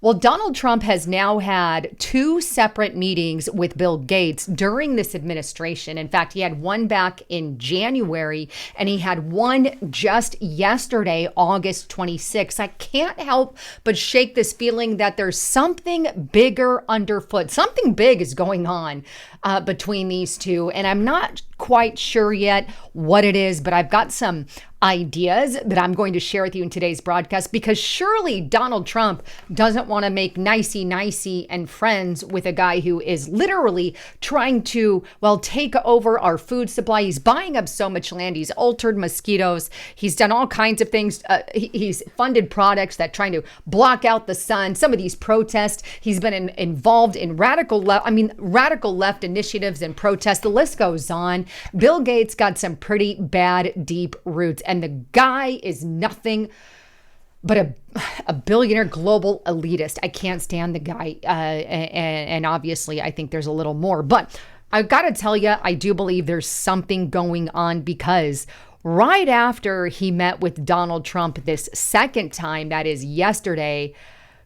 Well, Donald Trump has now had two separate meetings with Bill Gates during this administration. In fact, he had one back in January and he had one just yesterday, August 26th. I can't help but shake this feeling that there's something bigger underfoot. Something big is going on between these two. And I'm not quite sure yet what it is, but I've got some ideas that I'm going to share with you in today's broadcast, because surely Donald Trump doesn't want to make nicey and friends with a guy who is literally trying to, well, take over our food supply. He's buying up so much land. He's altered mosquitoes. He's done all kinds of things. He's funded products that trying to block out the sun. Some of these protests, he's been involved in radical left initiatives and protests. The list goes on. Bill Gates got some pretty bad, deep roots. And the guy is nothing but a billionaire global elitist. I can't stand the guy. And obviously, I think there's a little more. But I've got to tell you, I do believe there's something going on, because right after he met with Donald Trump this second time, that is yesterday,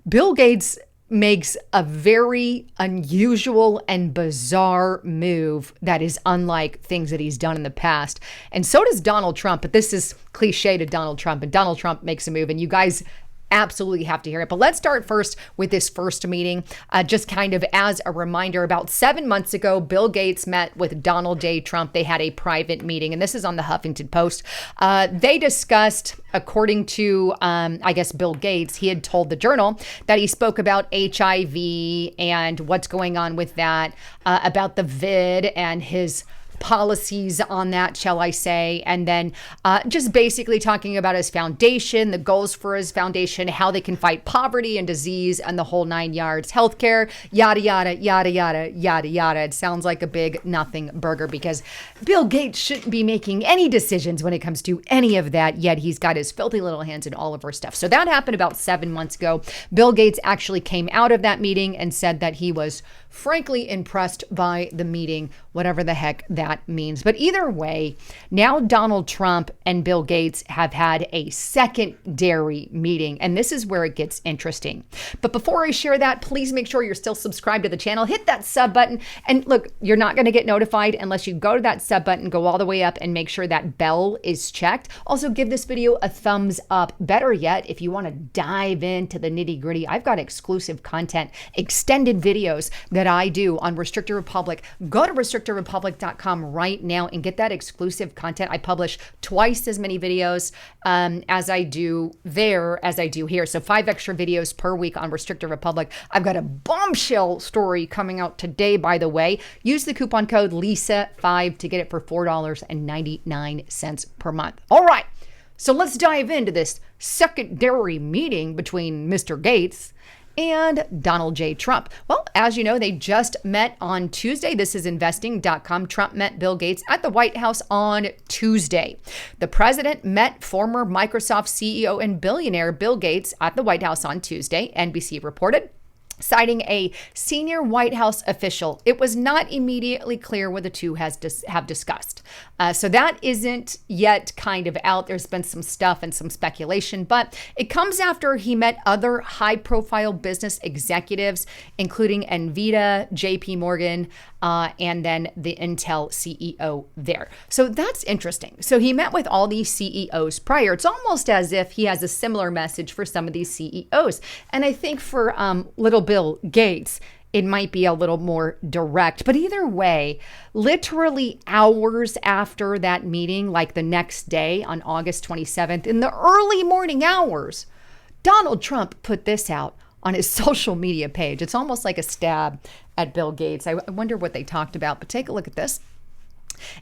Bill Gates makes a very unusual and bizarre move that is unlike things that he's done in the past. And so does Donald Trump, but this is cliche to Donald Trump. And Donald Trump makes a move, and you guys absolutely have to hear it. But let's start first with this first meeting. Just kind of as a reminder, about 7 months ago, Bill Gates met with Donald J. Trump. They had a private meeting, and this is on the Huffington Post. They discussed, according to, I guess, Bill Gates, he had told the Journal that he spoke about HIV and what's going on with that, about the vid and his policies on that, shall I say, and then just basically talking about his foundation, the goals for his foundation, how they can fight poverty and disease and the whole 9 yards, healthcare, yada, yada, yada, yada, yada, yada. It sounds like a big nothing burger, because Bill Gates shouldn't be making any decisions when it comes to any of that, yet he's got his filthy little hands in all of our stuff. So that happened about 7 months ago. Bill Gates actually came out of that meeting and said that he was frankly impressed by the meeting, whatever the heck that means. But either way, now Donald Trump and Bill Gates have had a secondary meeting, and this is where it gets interesting. But before I share that, please make sure you're still subscribed to the channel. Hit that sub button. And look, you're not going to get notified unless you go to that sub button, go all the way up, and make sure that bell is checked. Also, give this video a thumbs up. Better yet, if you want to dive into the nitty gritty, I've got exclusive content, extended videos that I do on Restricted Republic. Go to restrictedrepublic.com right now and get that exclusive content. I publish twice as many videos as I do there as I do here. So 5 extra videos per week on Restricted Republic. I've got a bombshell story coming out today, by the way. Use the coupon code LISA5 to get it for $4.99 per month. All right. So let's dive into this secondary meeting between Mr. Gates and Donald J. Trump. Well, as you know, they just met on Tuesday. This is investing.com. Trump met Bill Gates at the White House on Tuesday. The president met former Microsoft CEO and billionaire Bill Gates at the White House on Tuesday, NBC reported, citing a senior White House official. It was not immediately clear what the two have discussed. So that isn't yet kind of out. There's been some stuff and some speculation, but it comes after he met other high-profile business executives, including Nvidia, JP Morgan, and then the Intel CEO there. So that's interesting. So he met with all these CEOs prior. It's almost as if he has a similar message for some of these CEOs. And I think for little Bill Gates, it might be a little more direct. But either way, literally hours after that meeting, like the next day on August 27th, in the early morning hours, Donald Trump put this out on his social media page. It's almost like a stab at Bill Gates. I wonder what they talked about, but take a look at this.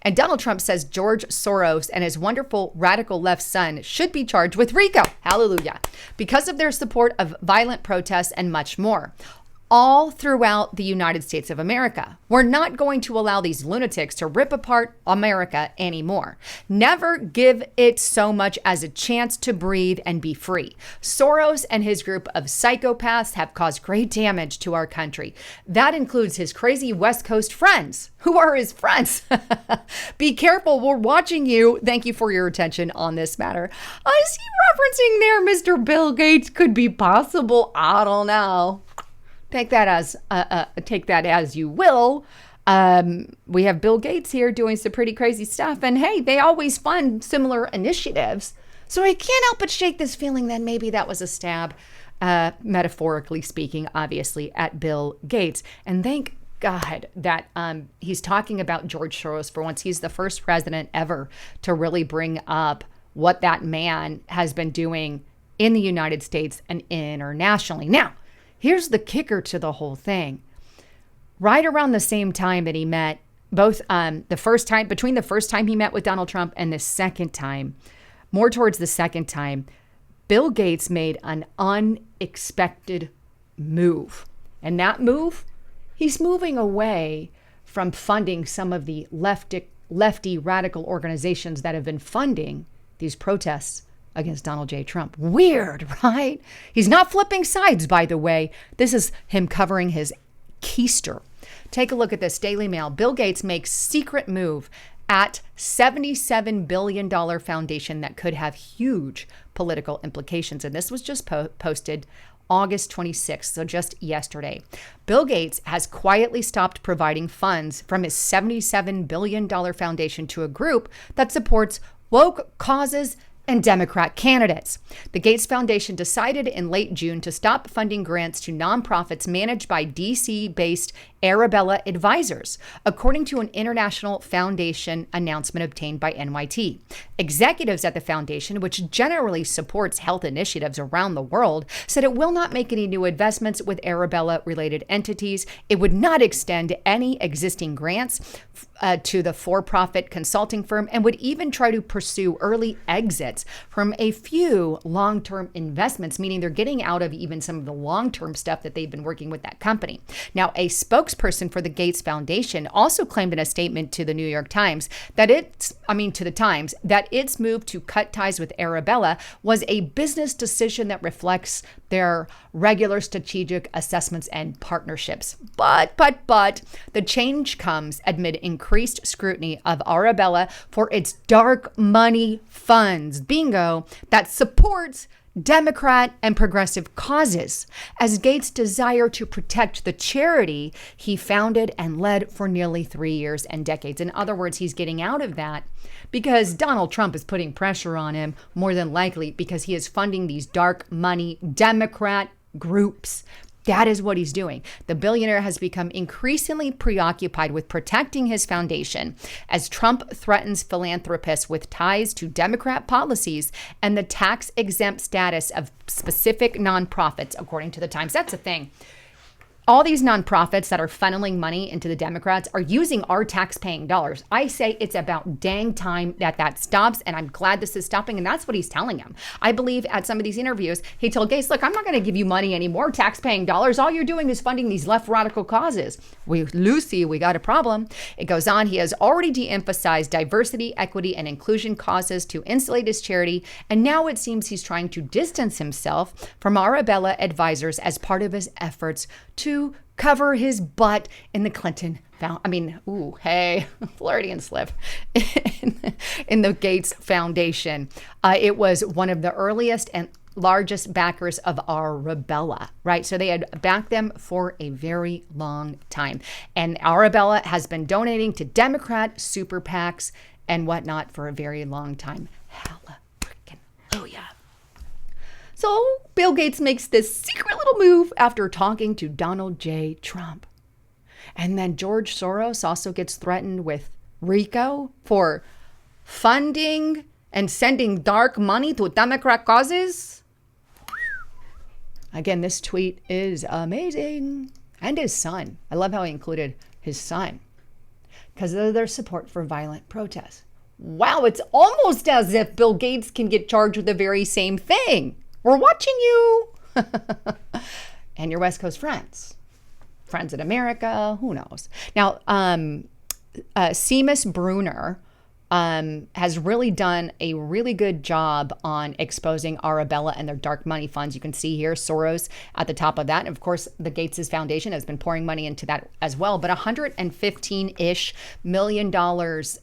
And Donald Trump says George Soros and his wonderful radical left son should be charged with RICO. Hallelujah. Because of their support of violent protests and much more. all throughout the United States of America. We're not going to allow these lunatics to rip apart America anymore. Never give it so much as a chance to breathe and be free. Soros and his group of psychopaths have caused great damage to our country. That includes his crazy West Coast friends. Who are his friends? Be careful, we're watching you. Thank you for your attention on this matter. Is he referencing there Mr. Bill Gates? Could be possible. I don't know. Take that as you will. We have Bill Gates here doing some pretty crazy stuff. And hey, they always fund similar initiatives. So I can't help but shake this feeling that maybe that was a stab, metaphorically speaking, obviously, at Bill Gates. And thank God that he's talking about George Soros for once. He's the first president ever to really bring up what that man has been doing in the United States and internationally. Now, here's the kicker to the whole thing. Right around the same time that he met, both between the first time he met with Donald Trump and the second time, more towards the second time, Bill Gates made an unexpected move. And that move, he's moving away from funding some of the lefty radical organizations that have been funding these protests against Donald J. Trump. Weird, right? He's not flipping sides, by the way. This is him covering his keister. Take a look at this Daily Mail. Bill Gates makes secret move at $77 billion foundation that could have huge political implications. And this was just posted August 26th, so just yesterday. Bill Gates has quietly stopped providing funds from his $77 billion foundation to a group that supports woke causes and Democrat candidates. The Gates Foundation decided in late June to stop funding grants to nonprofits managed by DC-based Arabella advisors, according to an international foundation announcement obtained by NYT. Executives at the foundation, which generally supports health initiatives around the world, said it will not make any new investments with Arabella-related entities. It would not extend any existing grants to the for-profit consulting firm and would even try to pursue early exits from a few long-term investments, meaning they're getting out of even some of the long-term stuff that they've been working with that company. Now, a spokesperson for the Gates Foundation also claimed in a statement to the New York Times that its move to cut ties with Arabella was a business decision that reflects their regular strategic assessments and partnerships. But the change comes amid increased scrutiny of Arabella for its dark money funds, bingo, that supports Democrat and progressive causes, as Gates' desire to protect the charity he founded and led for nearly 3 years and decades. In other words, he's getting out of that because Donald Trump is putting pressure on him, more than likely because he is funding these dark money Democrat groups. That is what he's doing. The billionaire has become increasingly preoccupied with protecting his foundation as Trump threatens philanthropists with ties to Democrat policies and the tax-exempt status of specific nonprofits, according to the Times. That's the thing. All these nonprofits that are funneling money into the Democrats are using our tax-paying dollars. I say it's about dang time that stops, and I'm glad this is stopping, and that's what he's telling him. I believe at some of these interviews, he told Gates, look, I'm not going to give you money anymore, tax-paying dollars. All you're doing is funding these left radical causes. Lucy, we got a problem. It goes on, he has already de-emphasized diversity, equity, and inclusion causes to insulate his charity, and now it seems he's trying to distance himself from Arabella advisors as part of his efforts to cover his butt in the Clinton Floridian slip in the Gates Foundation. It was one of the earliest and largest backers of Arabella, right? So they had backed them for a very long time. And Arabella has been donating to Democrat super PACs and whatnot for a very long time. Hallelujah. So Bill Gates makes this secret little move after talking to Donald J. Trump. And then George Soros also gets threatened with RICO for funding and sending dark money to Democrat causes. Again, this tweet is amazing. And his son. I love how he included his son because of their support for violent protests. Wow, it's almost as if Bill Gates can get charged with the very same thing. We're watching you and your West Coast friends. Friends in America, who knows? Now, Seamus Bruner has really done a really good job on exposing Arabella and their dark money funds. You can see here Soros at the top of that. And of course, the Gates Foundation has been pouring money into that as well. But $115-ish million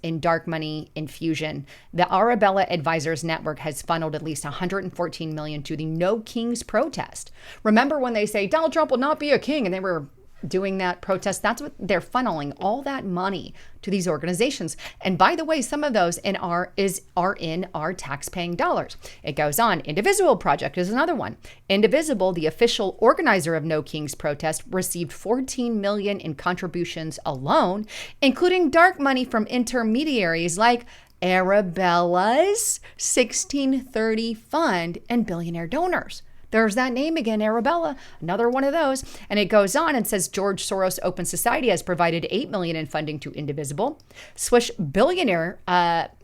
in dark money infusion. The Arabella Advisors Network has funneled at least $114 million to the No Kings protest. Remember when they say Donald Trump will not be a king, and they were doing that protest? That's what they're funneling all that money to these organizations. And by the way, some of those are in our tax-paying dollars. It goes on. Indivisible Project is another one. Indivisible, the official organizer of No Kings protest, received $14 million in contributions alone, including dark money from intermediaries like Arabella's 1630 Fund and billionaire donors. There's that name again, Arabella, another one of those. And it goes on and says George Soros Open Society has provided $8 million in funding to Indivisible. Swiss billionaire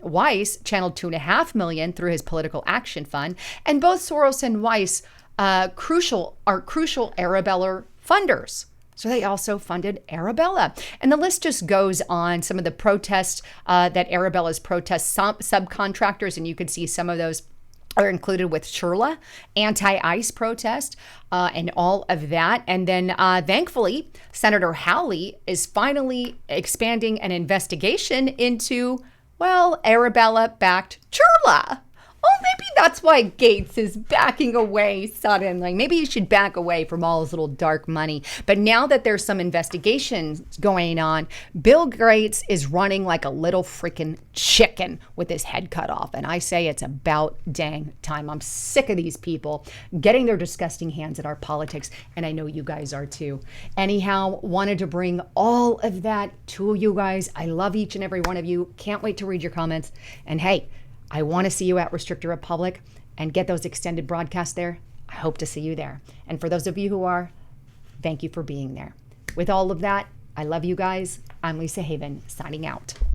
Weiss channeled $2.5 million through his political action fund. And both Soros and Weiss are crucial Arabella funders. So they also funded Arabella. And the list just goes on. Some of the protests that Arabella's protest subcontractors, and you can see some of those are included with Shirla, anti-ICE protest, and all of that. And then thankfully, Senator Hawley is finally expanding an investigation into, well, Arabella-backed Shirla. Oh, maybe that's why Gates is backing away suddenly. Maybe he should back away from all his little dark money. But now that there's some investigations going on, Bill Gates is running like a little freaking chicken with his head cut off. And I say it's about dang time. I'm sick of these people getting their disgusting hands at our politics. And I know you guys are too. Anyhow, wanted to bring all of that to you guys. I love each and every one of you. Can't wait to read your comments. And hey, I want to see you at Restricted Republic and get those extended broadcasts there. I hope to see you there. And for those of you who are, thank you for being there. With all of that, I love you guys. I'm Lisa Haven, signing out.